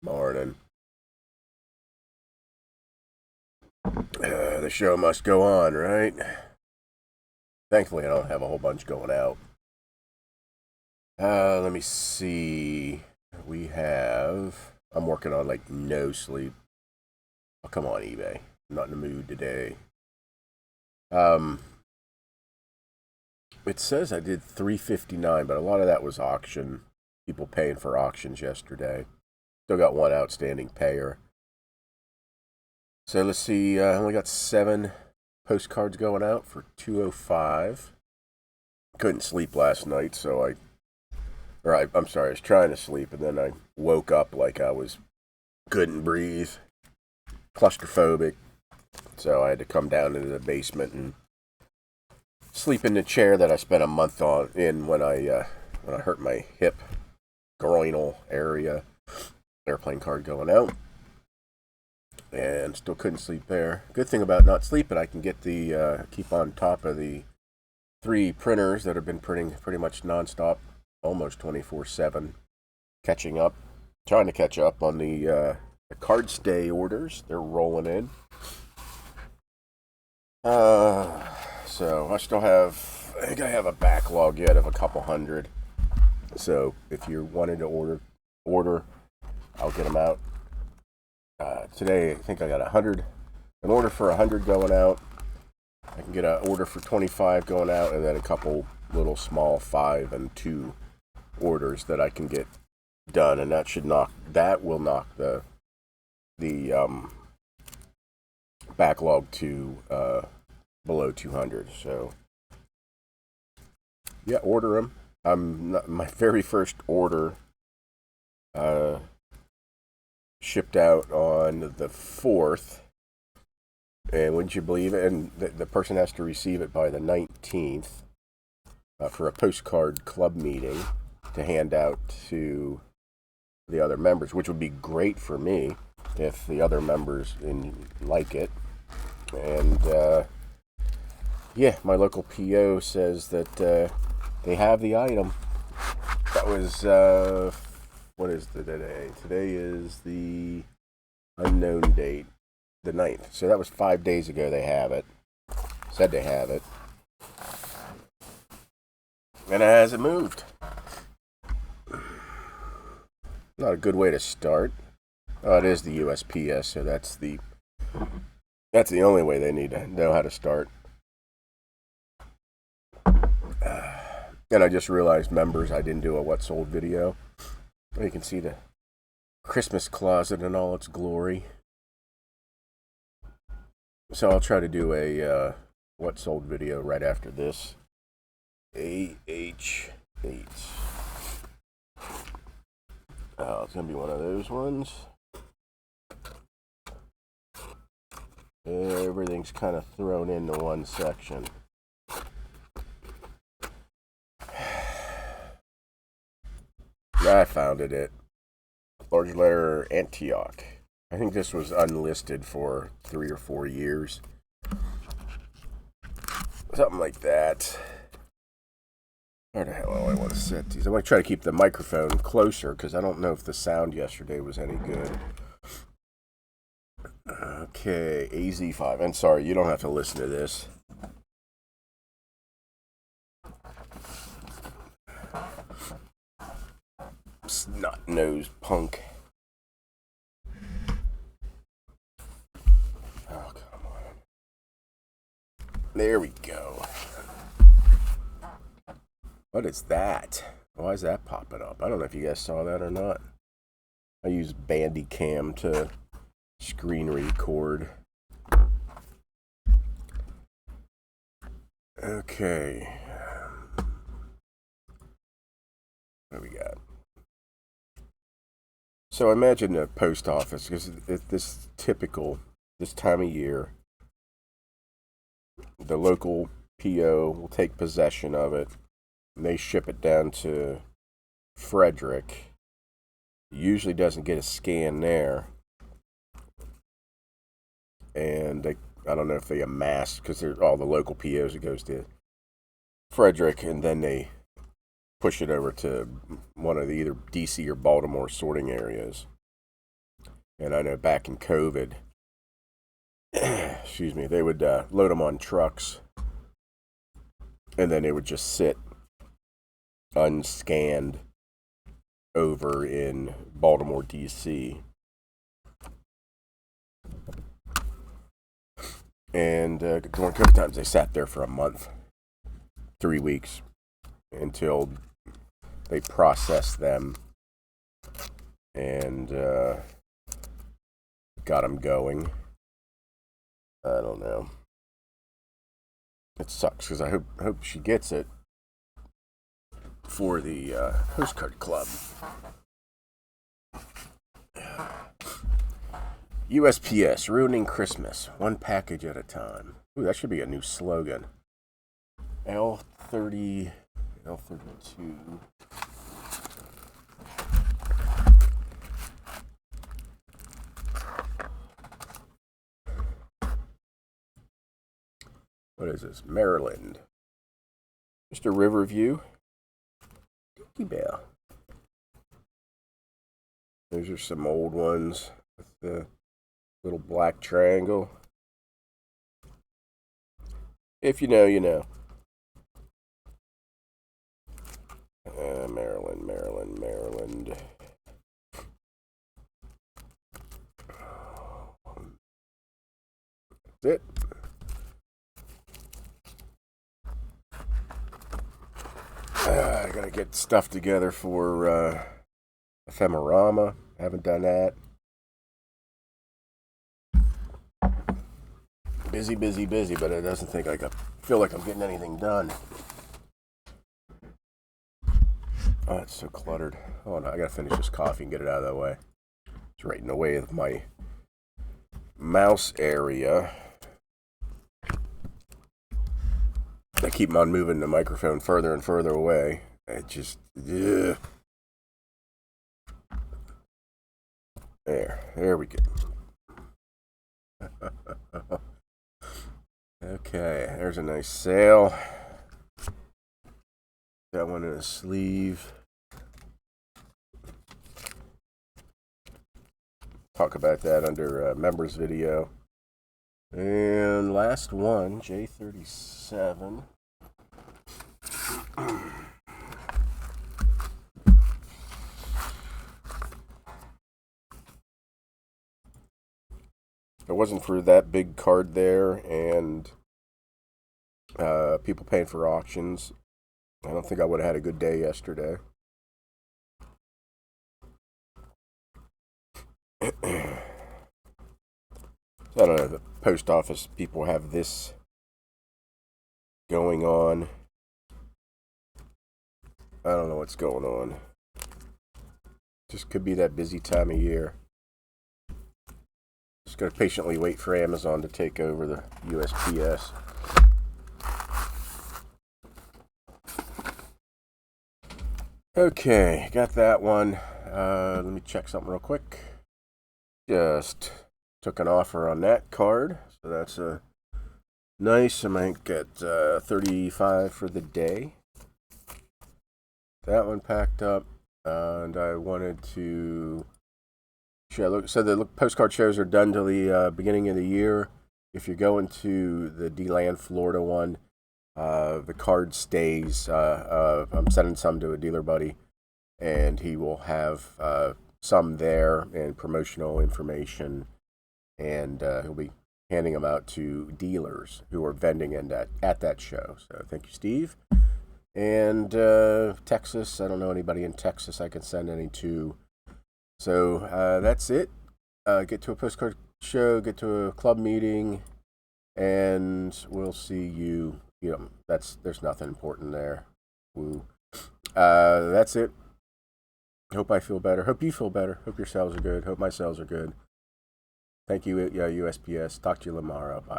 Morning. The show must go on, right? Thankfully, I don't have a whole bunch going out. Let me see. I'm working on like no sleep. Oh, come on, eBay. I'm not in the mood today. Um, it says I did 359, but a lot of that was auction. People paying for auctions yesterday. Still got one outstanding payer. So let's see. I only got 7 postcards going out for 205. Couldn't sleep last night, so I'm sorry, I was trying to sleep, and then I woke up like I couldn't breathe, claustrophobic, so I had to come down into the basement and sleep in the chair that I spent a month when I hurt my hip, groinal area. Airplane card going out, and still couldn't sleep there. Good thing about not sleeping, I can keep on top of the 3 printers that have been printing pretty much nonstop, almost 24/7. Trying to catch up on the CardStay orders. They're rolling in. So I think I have a backlog yet of a couple hundred. So if you're wanting to order, I'll get them out. Today I think I got an order for 100 going out. I can get an order for 25 going out, and then a couple little small 5 and 2 orders that I can get done, and that will knock the backlog to below 200. So yeah, order them. My very first order shipped out on the 4th. And wouldn't you believe it? And the person has to receive it by the 19th for a postcard club meeting to hand out to the other members, which would be great for me if the other members like it. And yeah, my local PO says that they have the item. That was, what is today? Today is the unknown date. The 9th. So that was 5 days ago they have it. Said they have it. And it hasn't moved. Not a good way to start. Oh, it is the USPS, so that's the only way they need to know how to start. And I just realized, members, I didn't do a what sold video. You can see the Christmas closet in all its glory. So I'll try to do a what sold video right after this. AH8. It's going to be one of those ones. Everything's kind of thrown into one section. I found it. Large letter Antioch. I think this was unlisted for 3 or 4 years. Something like that. Where the hell do I want to set these? I'm going to try to keep the microphone closer because I don't know if the sound yesterday was any good. Okay, AZ5. And sorry, you don't have to listen to this. Snot-nosed punk. Oh, come on. There we go. What is that? Why is that popping up? I don't know if you guys saw that or not. I use Bandicam to screen record. Okay. What do we got? So imagine the post office, because this time of year, the local PO will take possession of it, and they ship it down to Frederick. Usually doesn't get a scan there, and I don't know if they amass, because they're all the local POs. It goes to Frederick, and then they push it over to one of the either DC or Baltimore sorting areas. And I know back in COVID, excuse me, they would load them on trucks, and then they would just sit unscanned over in Baltimore, D.C. And during COVID times, they sat there for a month, 3 weeks, until they processed them and got them going. I don't know. It sucks because I hope she gets it for the Postcard Club. USPS, ruining Christmas, one package at a time. Ooh, that should be a new slogan. L32. What is this? Maryland. Mr. Riverview. Dinky Bell. Those are some old ones with the little black triangle. If you know, you know. Maryland. That's it. I gotta get stuff together for Ephemerama. Haven't done that. Busy, but it doesn't think I feel like I'm getting anything done. Oh, it's so cluttered. Oh no, I gotta finish this coffee and get it out of the way. It's right in the way of my mouse area. I keep on moving the microphone further and further away. It just, yeah. There we go. Okay, there's a nice sail. Got one in a sleeve. Talk about that under members video. And last one, J37. If it wasn't for that big card there and people paying for auctions, I don't think I would have had a good day yesterday. I don't know, the post office people have this going on. I don't know what's going on. Just could be that busy time of year. Just gotta patiently wait for Amazon to take over the USPS. Okay, got that one. Let me check something real quick. Just took an offer on that card, so that's a nice. I might get 35 for the day. That one packed up, and I wanted to show. So the postcard shows are done till the beginning of the year. If you're going to the DeLand, Florida one, the CardStays. I'm sending some to a dealer buddy, and he will have some there and promotional information, and he'll be handing them out to dealers who are vending at that show. So thank you, Steve. And Texas, I don't know anybody in Texas I can send any to. So that's it. Get to a postcard show, get to a club meeting, and we'll see you. You know, there's nothing important there. Woo. That's it. Hope I feel better. Hope you feel better. Hope your sales are good. Hope my sales are good. Thank you, USPS. Talk to you tomorrow. Bye.